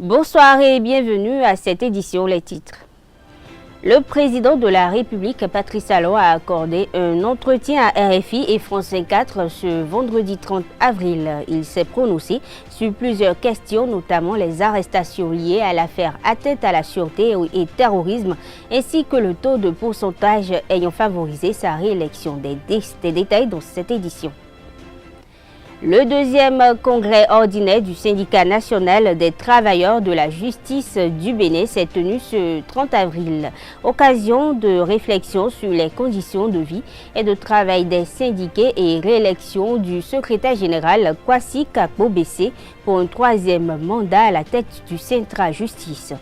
Bonsoir et bienvenue à cette édition. Les titres. Le président de la République, Patrice Talon, a accordé un entretien à RFI et France 24 ce vendredi 30 avril. Il s'est prononcé sur plusieurs questions, notamment les arrestations liées à l'affaire atteinte à la sûreté et terrorisme, ainsi que le taux de pourcentage ayant favorisé sa réélection. Des détails dans cette édition. Le deuxième congrès ordinaire du syndicat national des travailleurs de la justice du Bénin s'est tenu ce 30 avril. Occasion de réflexion sur les conditions de vie et de travail des syndiqués et réélection du secrétaire général Kwasi Kakpo Bessé pour un troisième mandat à la tête du Centra Justice.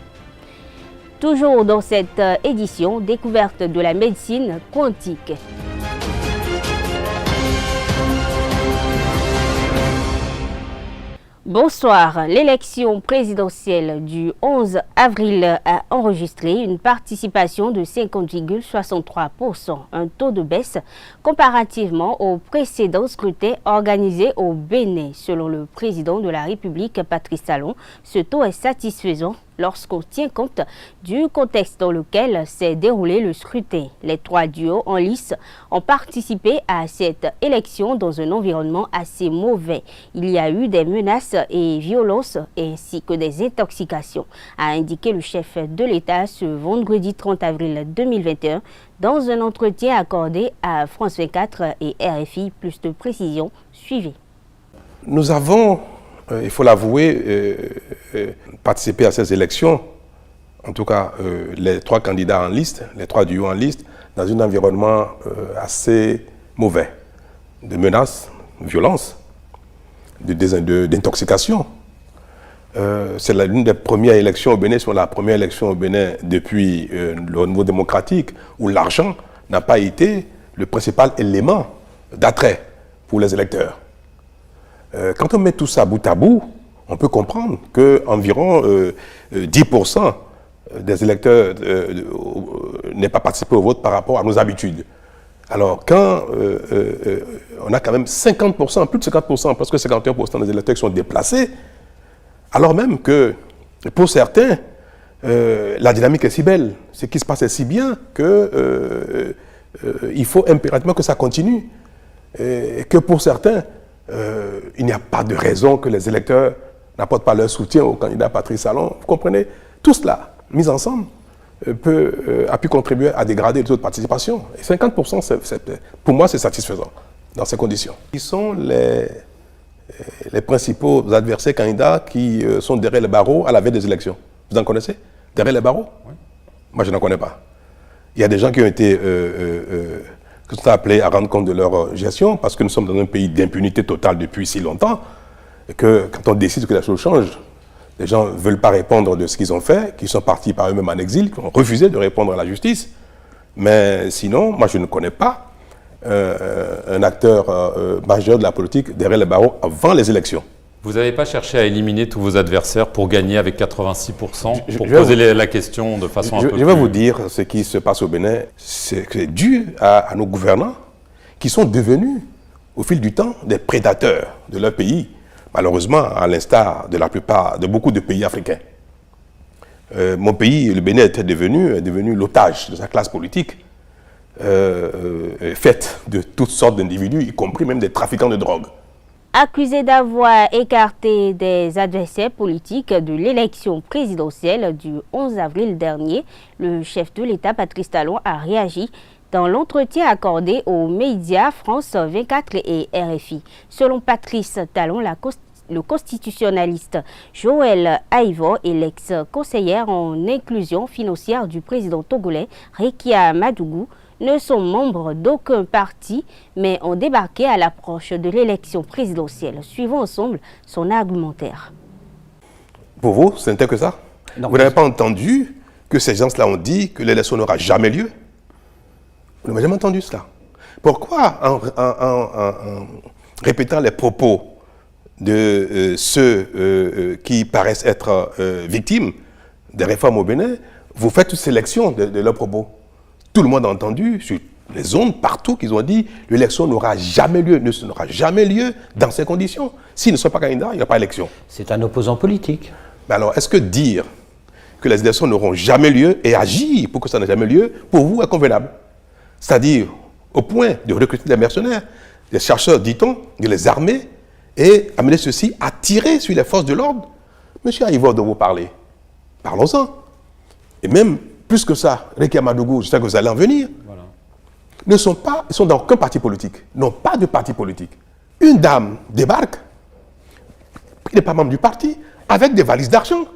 Toujours dans cette édition, découverte de la médecine quantique. Bonsoir. L'élection présidentielle du 11 avril a enregistré une participation de 50,63%, un taux de baisse comparativement au précédent scrutin organisé au Bénin. Selon le président de la République, Patrice Talon, ce taux est satisfaisant lorsqu'on tient compte du contexte dans lequel s'est déroulé le scrutin. Les trois duos en lice ont participé à cette élection dans un environnement assez mauvais. Il y a eu des menaces et violences ainsi que des intoxications, a indiqué le chef de l'État ce vendredi 30 avril 2021 dans un entretien accordé à France 24 et RFI. Plus de précisions, suivez. Nous avons, il faut l'avouer, participer à ces élections, en tout cas les trois candidats en liste, les trois duos en liste, dans un environnement assez mauvais, de menaces, de violences, d'intoxication. C'est l'une des premières élections au Bénin, c'est la première élection au Bénin depuis le renouveau démocratique, où l'argent n'a pas été le principal élément d'attrait pour les électeurs. Quand on met tout ça bout à bout, on peut comprendre qu'environ 10% des électeurs n'aient pas participé au vote par rapport à nos habitudes. Alors, quand on a quand même 50%, plus de 50%, presque 51% des électeurs qui sont déplacés, alors même que, pour certains, la dynamique est si belle, ce qui se passe est si bien qu'il faut impérativement que ça continue. Et que pour certains, il n'y a pas de raison que les électeurs n'apportent pas leur soutien au candidat Patrice Talon. Vous comprenez? Tout cela, mis ensemble, a pu contribuer à dégrader le taux de participation. Et 50%, pour moi, c'est satisfaisant dans ces conditions. Qui sont les principaux adversaires candidats qui sont derrière les barreaux à la veille des élections? Vous en connaissez? Derrière les barreaux? Oui. Moi, je n'en connais pas. Il y a des gens qui ont été que sont appelés à rendre compte de leur gestion, parce que nous sommes dans un pays d'impunité totale depuis si longtemps, et que quand on décide que la chose change, les gens ne veulent pas répondre de ce qu'ils ont fait, qu'ils sont partis par eux-mêmes en exil, qui ont refusé de répondre à la justice. Mais sinon, moi je ne connais pas un acteur majeur de la politique derrière les barreaux avant les élections. Vous n'avez pas cherché à éliminer tous vos adversaires pour gagner avec 86%, pour poser la question de façon un peu plus... Je vais vous dire ce qui se passe au Bénin, c'est dû à nos gouvernants qui sont devenus, au fil du temps, des prédateurs de leur pays, malheureusement, à l'instar de beaucoup de pays africains. Mon pays, le Bénin, est devenu l'otage de sa classe politique, faite de toutes sortes d'individus, y compris même des trafiquants de drogue. Accusé d'avoir écarté des adversaires politiques de l'élection présidentielle du 11 avril dernier, le chef de l'État, Patrice Talon, a réagi dans l'entretien accordé aux médias France 24 et RFI. Selon Patrice Talon, le constitutionnaliste Joël Aïvo et l'ex-conseillère en inclusion financière du président togolais Rekia Madougou ne sont membres d'aucun parti, mais ont débarqué à l'approche de l'élection présidentielle. Suivons ensemble son argumentaire. Pour vous, ce n'était que ça? Non. Vous n'avez pas entendu que ces gens-là ont dit que l'élection n'aura jamais lieu? Vous n'avez jamais entendu cela? Pourquoi, en répétant les propos de ceux qui paraissent être victimes des réformes au Bénin, vous faites une sélection de leurs propos? Tout le monde a entendu sur les ondes, partout, qu'ils ont dit l'élection n'aura jamais lieu, n'aura jamais lieu dans ces conditions. S'ils ne sont pas candidats, il n'y a pas élection. C'est un opposant politique. Mais alors, est-ce que dire que les élections n'auront jamais lieu et agir pour que ça n'ait jamais lieu, pour vous, est convenable? C'est-à-dire, au point de recruter des mercenaires, des chercheurs, dit-on, de les armer et amener ceux-ci à tirer sur les forces de l'ordre. Monsieur Aïvor, de vous parler. Parlons-en. Et même plus que ça, Rekia Madougou, je sais que vous allez en venir, voilà. Ils sont dans aucun parti politique, n'ont pas de parti politique. Une dame débarque, il n'est pas membre du parti, avec des valises d'argent,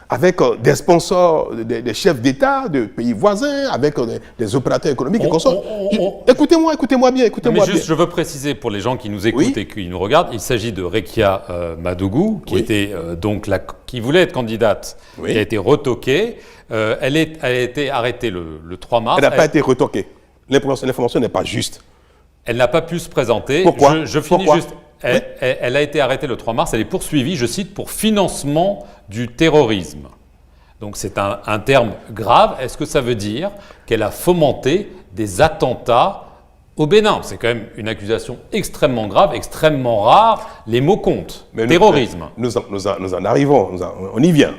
avec des sponsors, des chefs d'État de pays voisins, avec des opérateurs économiques et consorts. Écoutez-moi bien, je veux préciser pour les gens qui nous écoutent et qui nous regardent, il s'agit de Rekia Madougou, qui était qui voulait être candidate, qui a été retoquée. Elle a été arrêtée le 3 mars. Elle n'a pas été retoquée. L'information n'est pas juste. Elle n'a pas pu se présenter. Pourquoi? Je finis juste. Elle a été arrêtée le 3 mars. Elle est poursuivie, je cite, pour financement du terrorisme. Donc c'est un terme grave. Est-ce que ça veut dire qu'elle a fomenté des attentats au Bénin? C'est quand même une accusation extrêmement grave, extrêmement rare. Les mots comptent. Mais terrorisme. Nous en arrivons, on y vient.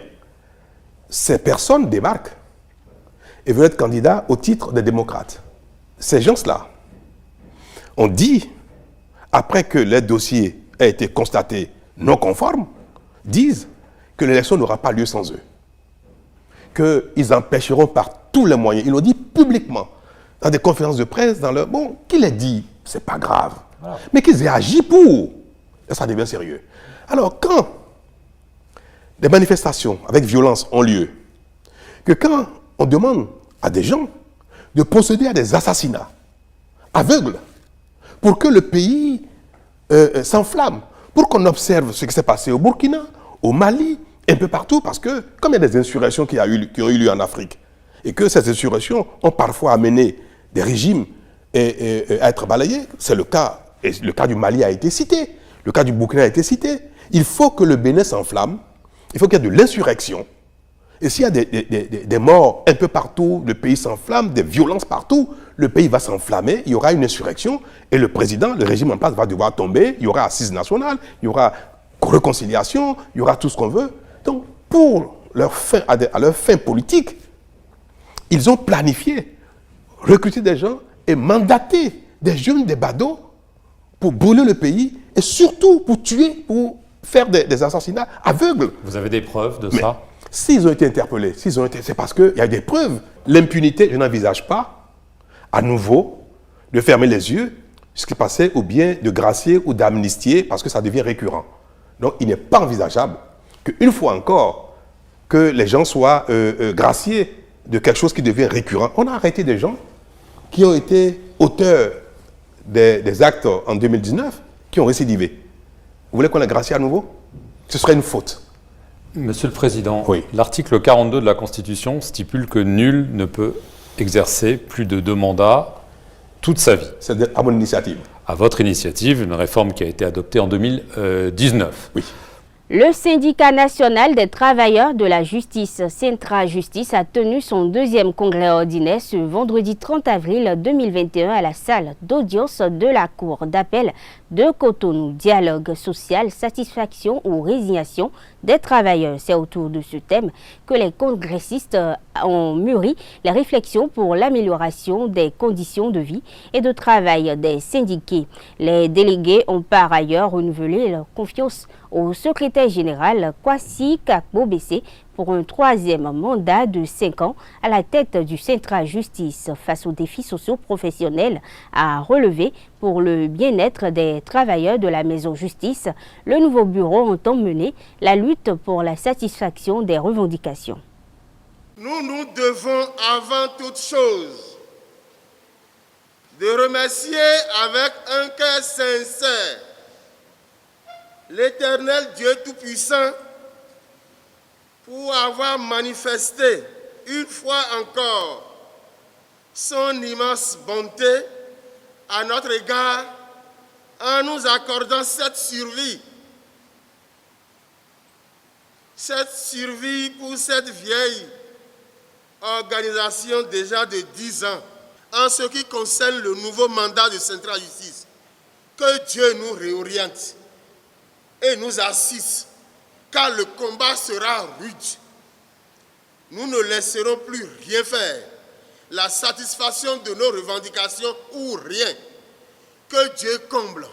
Ces personnes débarquent et veulent être candidats au titre des démocrates. Ces gens-là ont dit, après que les dossiers aient été constatés non conformes, disent que l'élection n'aura pas lieu sans eux. Qu'ils empêcheront par tous les moyens. Ils l'ont dit publiquement, dans des conférences de presse, qu'ils l'aient dit, c'est pas grave. Voilà. Mais qu'ils aient agi pour. Et ça devient sérieux. Alors, quand des manifestations avec violence ont lieu, que quand on demande à des gens de procéder à des assassinats aveugles, pour que le pays s'enflamme, pour qu'on observe ce qui s'est passé au Burkina, au Mali, un peu partout, parce que comme il y a des insurrections qui ont eu lieu en Afrique, et que ces insurrections ont parfois amené des régimes à être balayés, c'est le cas, et le cas du Mali a été cité, le cas du Burkina a été cité. Il faut que le Bénin s'enflamme, il faut qu'il y ait de l'insurrection. Et s'il y a des morts un peu partout, le pays s'enflamme, des violences partout, le pays va s'enflammer, il y aura une insurrection, et le président, le régime en place va devoir tomber, il y aura assise nationale, il y aura réconciliation, il y aura tout ce qu'on veut. Donc, pour à leur fin politique, ils ont planifié, recruté des gens et mandaté des jeunes, des badauds, pour brûler le pays, et surtout pour tuer, pour faire des assassinats aveugles. Vous avez des preuves de ça? S'ils ont été interpellés, c'est parce qu'il y a des preuves. L'impunité, je n'envisage pas, à nouveau, de fermer les yeux, ce qui passait, ou bien de gracier ou d'amnistier, parce que ça devient récurrent. Donc, il n'est pas envisageable qu'une fois encore, que les gens soient graciés de quelque chose qui devient récurrent. On a arrêté des gens qui ont été auteurs des actes en 2019, qui ont récidivé. Vous voulez qu'on les gracie à nouveau? Ce serait une faute. Monsieur le Président, l'article 42 de la Constitution stipule que nul ne peut exercer plus de 2 mandats toute sa vie. C'est à mon initiative. À votre initiative, une réforme qui a été adoptée en 2019. Oui. Le syndicat national des travailleurs de la justice, Centra Justice, a tenu son 2e congrès ordinaire ce vendredi 30 avril 2021 à la salle d'audience de la Cour d'appel de Cotonou. Dialogue social, satisfaction ou résignation des travailleurs. C'est autour de ce thème que les congressistes ont mûri les réflexions pour l'amélioration des conditions de vie et de travail des syndiqués. Les délégués ont par ailleurs renouvelé leur confiance au secrétaire général Kwasi Kakbo-Bessé pour un 3e mandat de 5 ans à la tête du Centra Justice face aux défis socio-professionnels à relever pour le bien-être des travailleurs de la maison justice. Le nouveau bureau entend mener la lutte pour la satisfaction des revendications. Nous devons avant toute chose de remercier avec un cœur sincère l'Éternel Dieu Tout-Puissant pour avoir manifesté une fois encore son immense bonté à notre égard en nous accordant cette survie pour cette vieille organisation déjà de 10 ans en ce qui concerne le nouveau mandat de Centra Justice. Que Dieu nous réoriente et nous assiste car le combat sera rude. Nous ne laisserons plus rien faire. La satisfaction de nos revendications ou rien. Que Dieu comble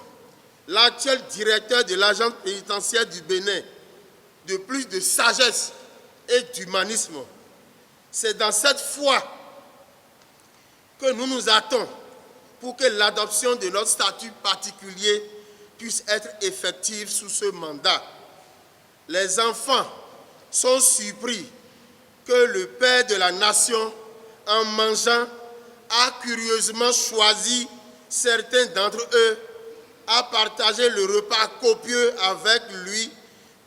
l'actuel directeur de l'agence pénitentiaire du Bénin de plus de sagesse et d'humanisme. C'est dans cette foi que nous nous attendons pour que l'adoption de notre statut particulier puisse être effective sous ce mandat. Les enfants sont surpris que le Père de la Nation, en mangeant, a curieusement choisi certains d'entre eux à partager le repas copieux avec lui,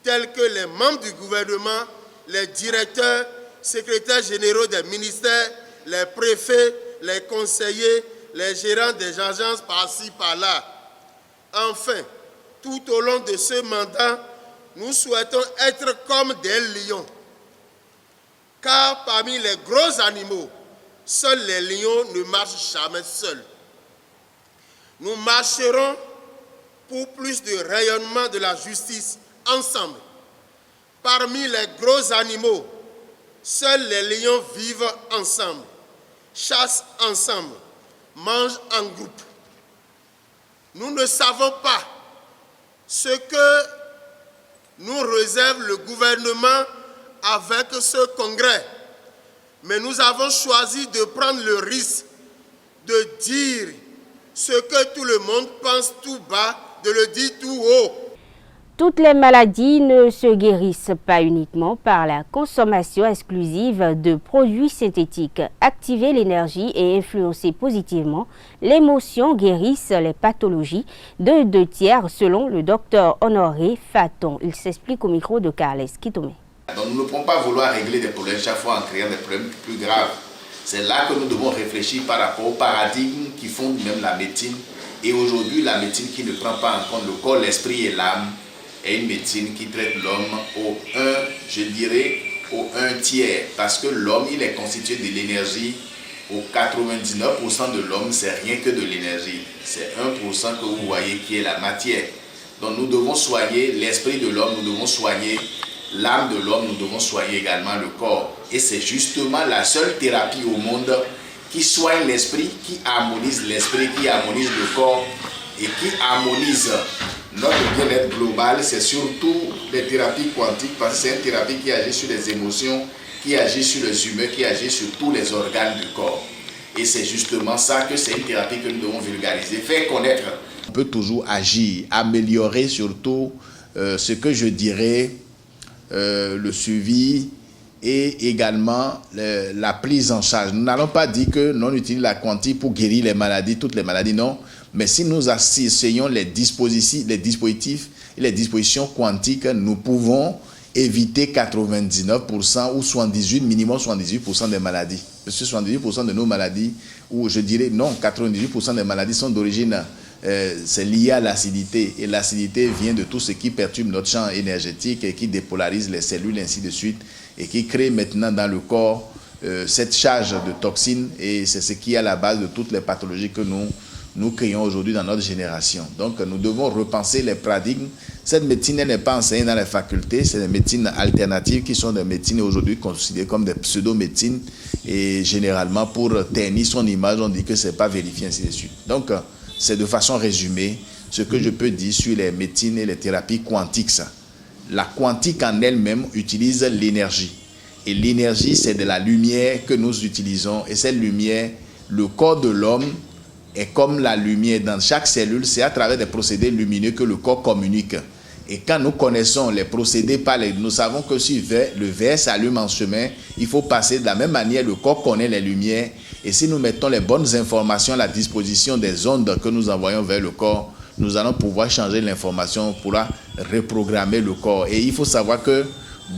tels que les membres du gouvernement, les directeurs, secrétaires généraux des ministères, les préfets, les conseillers, les gérants des agences par-ci, par-là. Enfin, tout au long de ce mandat, nous souhaitons être comme des lions. Car parmi les gros animaux, seuls les lions ne marchent jamais seuls. Nous marcherons pour plus de rayonnement de la justice ensemble. Parmi les gros animaux, seuls les lions vivent ensemble, chassent ensemble, mangent en groupe. Nous ne savons pas ce que nous réserve le gouvernement avec ce congrès, mais nous avons choisi de prendre le risque de dire ce que tout le monde pense tout bas, de le dire tout haut. Toutes les maladies ne se guérissent pas uniquement par la consommation exclusive de produits synthétiques. Activer l'énergie et influencer positivement l'émotion guérissent les pathologies de 2/3 selon le docteur Honoré Faton. Il s'explique au micro de Carles Kitome. Donc nous ne pouvons pas vouloir régler des problèmes chaque fois en créant des problèmes plus graves. C'est là que nous devons réfléchir par rapport aux paradigmes qui fondent même la médecine. Et aujourd'hui, la médecine qui ne prend pas en compte le corps, l'esprit et l'âme est une médecine qui traite l'homme au 1/3. Parce que l'homme, il est constitué de l'énergie. Au 99% de l'homme, c'est rien que de l'énergie. C'est 1% que vous voyez qui est la matière. Donc nous devons soigner l'esprit de l'homme, nous devons soigner l'âme de l'homme, nous devons soigner également le corps. Et c'est justement la seule thérapie au monde qui soigne l'esprit, qui harmonise l'esprit, qui harmonise le corps et qui harmonise notre bien-être global. C'est surtout les thérapies quantiques, parce que c'est une thérapie qui agit sur les émotions, qui agit sur les humeurs, qui agit sur tous les organes du corps. Et c'est justement ça que c'est une thérapie que nous devons vulgariser, faire connaître. On peut toujours agir, améliorer surtout ce que je dirais le suivi et également la prise en charge. Nous n'allons pas dire que l'on utilise la quantique pour guérir les maladies, toutes les maladies, non. Mais si nous essayons les dispositifs et les dispositions quantiques, nous pouvons éviter 99% ou 78, minimum 78% des maladies. Parce que 78% de nos maladies, ou je dirais non, 98% des maladies sont d'origine, c'est lié à l'acidité. Et l'acidité vient de tout ce qui perturbe notre champ énergétique et qui dépolarise les cellules, ainsi de suite, et qui crée maintenant dans le corps cette charge de toxines. Et c'est ce qui est à la base de toutes les pathologies que nous créons aujourd'hui dans notre génération. Donc nous devons repenser les paradigmes. Cette médecine n'est pas enseignée dans les facultés, c'est des médecines alternatives qui sont des médecines aujourd'hui considérées comme des pseudo-médecines, et généralement pour ternir son image, on dit que ce n'est pas vérifié, ainsi de suite. Donc c'est de façon résumée ce que je peux dire sur les médecines et les thérapies quantiques. La quantique en elle-même utilise l'énergie. Et l'énergie, c'est de la lumière que nous utilisons. Et cette lumière, le corps de l'homme est comme la lumière. Dans chaque cellule, c'est à travers des procédés lumineux que le corps communique. Et quand nous connaissons les procédés, nous savons que si le verre s'allume en chemin, il faut passer de la même manière. Le corps connaît les lumières. Et si nous mettons les bonnes informations à la disposition des ondes que nous envoyons vers le corps, nous allons pouvoir changer l'information pour reprogrammer le corps. Et il faut savoir que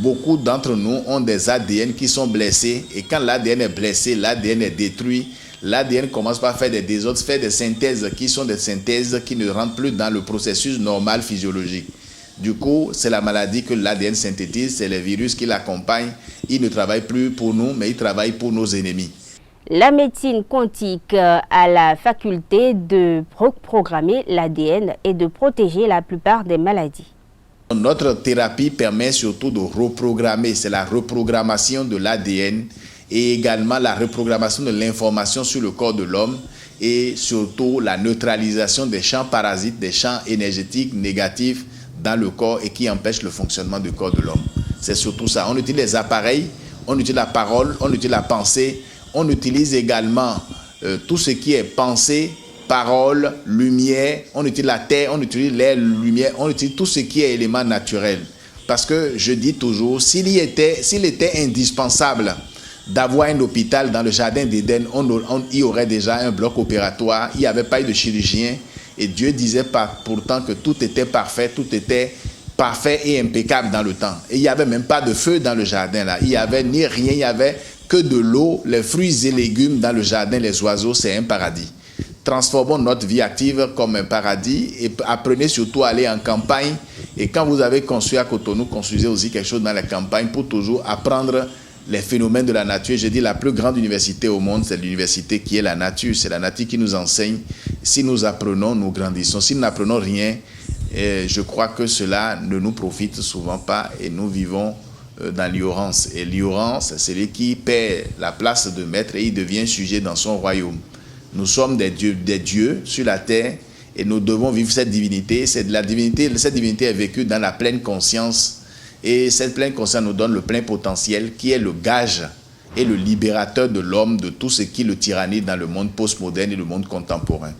beaucoup d'entre nous ont des ADN qui sont blessés. Et quand l'ADN est blessé, l'ADN est détruit. L'ADN commence par faire des désordres, faire des synthèses qui sont des synthèses qui ne rentrent plus dans le processus normal physiologique. Du coup, c'est la maladie que l'ADN synthétise, c'est les virus qui l'accompagnent. Ils ne travaillent plus pour nous, mais ils travaillent pour nos ennemis. La médecine quantique a la faculté de programmer l'ADN et de protéger la plupart des maladies. Notre thérapie permet surtout de reprogrammer, c'est la reprogrammation de l'ADN et également la reprogrammation de l'information sur le corps de l'homme et surtout la neutralisation des champs parasites, des champs énergétiques négatifs dans le corps et qui empêchent le fonctionnement du corps de l'homme. C'est surtout ça. On utilise les appareils, on utilise la parole, on utilise la pensée, on utilise également tout ce qui est pensée, parole, lumière, on utilise la terre, on utilise l'air, la lumière, on utilise tout ce qui est élément naturel. Parce que je dis toujours, s'il était indispensable d'avoir un hôpital dans le jardin d'Éden, il y aurait déjà un bloc opératoire, il n'y avait pas eu de chirurgien, et Dieu disait pourtant que tout était parfait et impeccable dans le temps. Et il n'y avait même pas de feu dans le jardin là, il n'y avait ni rien, il n'y avait que de l'eau, les fruits et légumes dans le jardin, les oiseaux, c'est un paradis. Transformons notre vie active comme un paradis et apprenez surtout à aller en campagne. Et quand vous avez construit à Cotonou, construisez aussi quelque chose dans la campagne pour toujours apprendre les phénomènes de la nature. Je dis la plus grande université au monde, c'est l'université qui est la nature. C'est la nature qui nous enseigne. Si nous apprenons, nous grandissons. Si nous n'apprenons rien, je crois que cela ne nous profite souvent pas et nous vivons dans l'ignorance. Et l'ignorance, c'est celui qui perd la place de maître et il devient sujet dans son royaume. Nous sommes des dieux sur la terre et nous devons vivre cette divinité. Cette divinité est vécue dans la pleine conscience et cette pleine conscience nous donne le plein potentiel qui est le gage et le libérateur de l'homme de tout ce qui le tyrannise dans le monde postmoderne et le monde contemporain.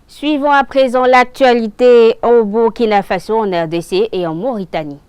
Suivons à présent l'actualité au Burkina Faso, en RDC et en Mauritanie.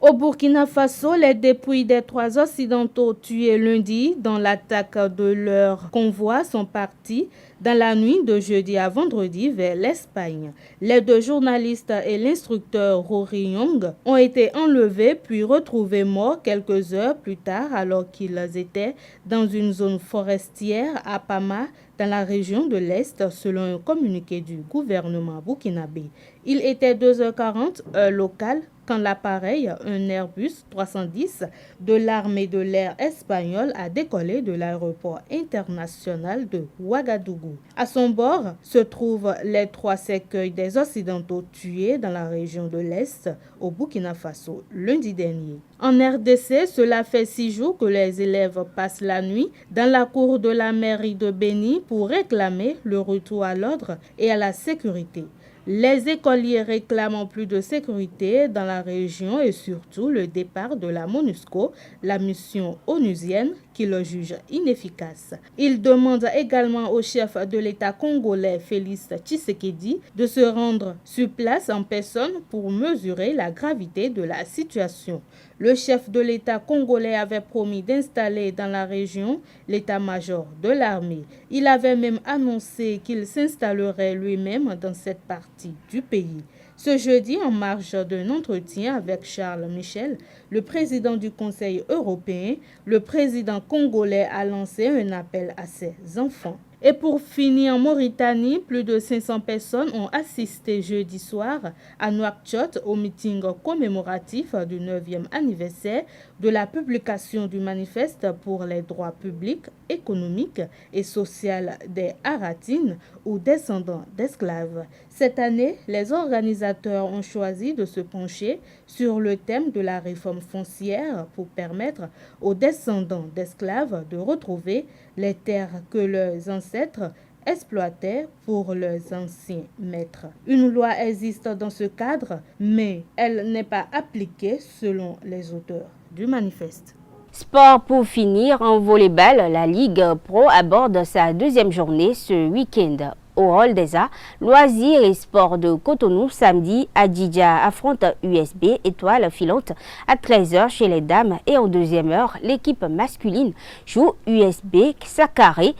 Au Burkina Faso, les dépouilles des 3 Occidentaux tués lundi dans l'attaque de leur convoi sont partis dans la nuit de jeudi à vendredi vers l'Espagne. Les 2 journalistes et l'instructeur Rory Young ont été enlevés puis retrouvés morts quelques heures plus tard alors qu'ils étaient dans une zone forestière à Pama, dans la région de l'Est, selon un communiqué du gouvernement burkinabé. Il était 2h40 heure locale quand l'appareil, un Airbus 310 de l'armée de l'air espagnole, a décollé de l'aéroport international de Ouagadougou. À son bord se trouvent les 3 cercueils des Occidentaux tués dans la région de l'Est, au Burkina Faso, lundi dernier. En RDC, cela fait 6 jours que les élèves passent la nuit dans la cour de la mairie de Béni pour réclamer le retour à l'ordre et à la sécurité. Les écoliers réclament plus de sécurité dans la région et surtout le départ de la MONUSCO, la mission onusienne, qui le juge inefficace. Ils demandent également au chef de l'État congolais, Félix Tshisekedi, de se rendre sur place en personne pour mesurer la gravité de la situation. Le chef de l'État congolais avait promis d'installer dans la région l'état-major de l'armée. Il avait même annoncé qu'il s'installerait lui-même dans cette partie du pays. Ce jeudi, en marge d'un entretien avec Charles Michel, le président du Conseil européen, le président congolais a lancé un appel à ses enfants. Et pour finir, en Mauritanie, plus de 500 personnes ont assisté jeudi soir à Nouakchott au meeting commémoratif du 9e anniversaire de la publication du manifeste pour les droits publics, économiques et sociaux des Haratines ou descendants d'esclaves. Cette année, les organisateurs ont choisi de se pencher sur le thème de la réforme foncière pour permettre aux descendants d'esclaves de retrouver les terres que leurs ancêtres exploitaient pour leurs anciens maîtres. Une loi existe dans ce cadre, mais elle n'est pas appliquée selon les auteurs du manifeste. Sport pour finir, en volleyball, la Ligue Pro aborde sa 2e journée ce week-end. Au rôle des arts, loisirs et sports de Cotonou, samedi, Adidja affronte USB Étoile Filante à 13h chez les dames et en 2e heure, l'équipe masculine joue USB Sakaré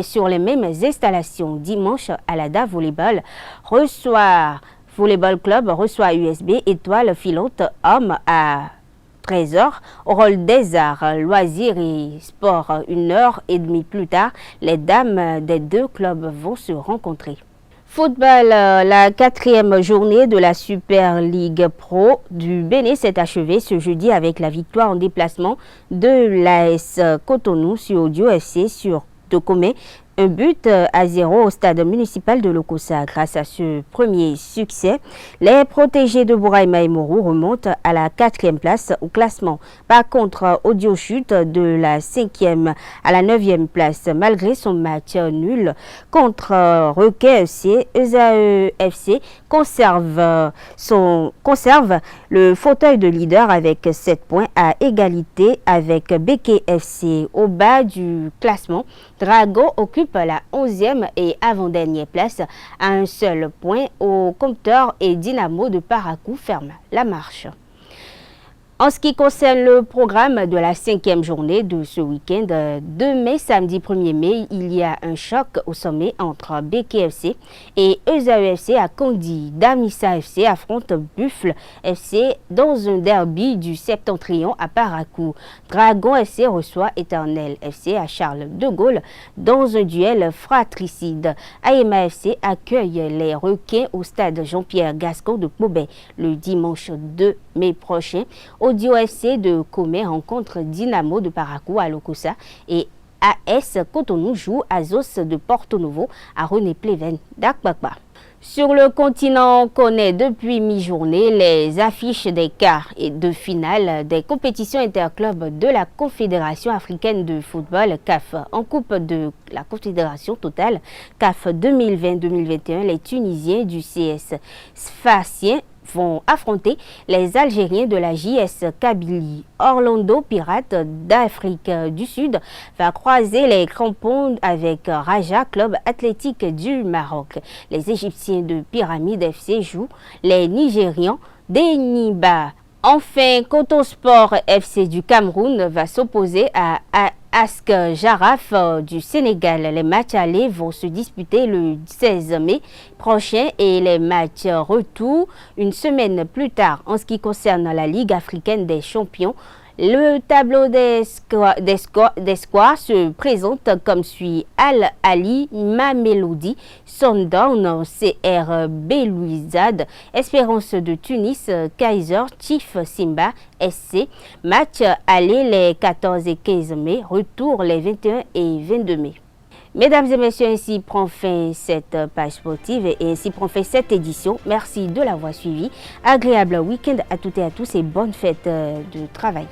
sur les mêmes installations. Dimanche, Alada Volleyball Club reçoit USB Étoile Filante Hommes à 13h, au rôle des arts, loisirs et sports, 1h30 plus tard, les dames des 2 clubs vont se rencontrer. Football, la 4e journée de la Super League Pro du Bénin s'est achevée ce jeudi avec la victoire en déplacement de l'AS Cotonou sur Audio FC sur Tocomé, Un but à 0 au stade municipal de Lokossa. Grâce à ce premier succès, les protégés de Bouraïma et Mourou remontent à la 4e place au classement. Par contre, Audio chute de la 5e à la 9e place malgré son match nul contre Requet FC. ESAE FC conserve le fauteuil de leader avec 7 points à égalité avec Beke FC. Au bas du classement, Drago occupe la 11e et avant-dernière place à un seul point au compteur et Dynamo de Parakou ferme la marche. En ce qui concerne le programme de la 5e journée de ce week-end, demain, samedi 1er mai, il y a un choc au sommet entre BKFC et ESAE FC à Kondi. Damissa FC affronte Buffle FC dans un derby du Septentrion à Parakou. Dragon FC reçoit Éternel FC à Charles de Gaulle dans un duel fratricide. Aema FC accueille les Requins au stade Jean-Pierre Gascon de Kobé le dimanche 2 mai prochain. Audio FC de Comé rencontre Dynamo de Parakou à Lokossa et AS Cotonou joue à Zos de Porto Novo à René-Pleven d'Akbakba. Sur le continent, on connaît depuis mi-journée les affiches des quarts et de finale des compétitions interclubs de la Confédération africaine de football CAF. En coupe de la Confédération totale CAF 2020-2021, les Tunisiens du CS Sfaxien vont affronter les Algériens de la JS Kabylie. Orlando Pirates d'Afrique du Sud va croiser les crampons avec Raja Club Athlétique du Maroc. Les Égyptiens de Pyramide FC jouent les Nigérians d'Eniba. Enfin, Coton Sport FC du Cameroun va s'opposer à Ask Jaraf du Sénégal. Les matchs allés vont se disputer le 16 mai prochain et les matchs retour une semaine plus tard. En ce qui concerne la Ligue africaine des champions, le tableau des scores se présente comme suit: Al Ali, Mamelodi, Sundown, CR Belouizdad, Espérance de Tunis, Kaiser Chief Simba SC. Match aller les 14 et 15 mai, retour les 21 et 22 mai. Mesdames et messieurs, ainsi prend fin cette page sportive et ainsi prend fin cette édition. Merci de l'avoir suivi. Agréable week-end à toutes et à tous et bonne fête de travail.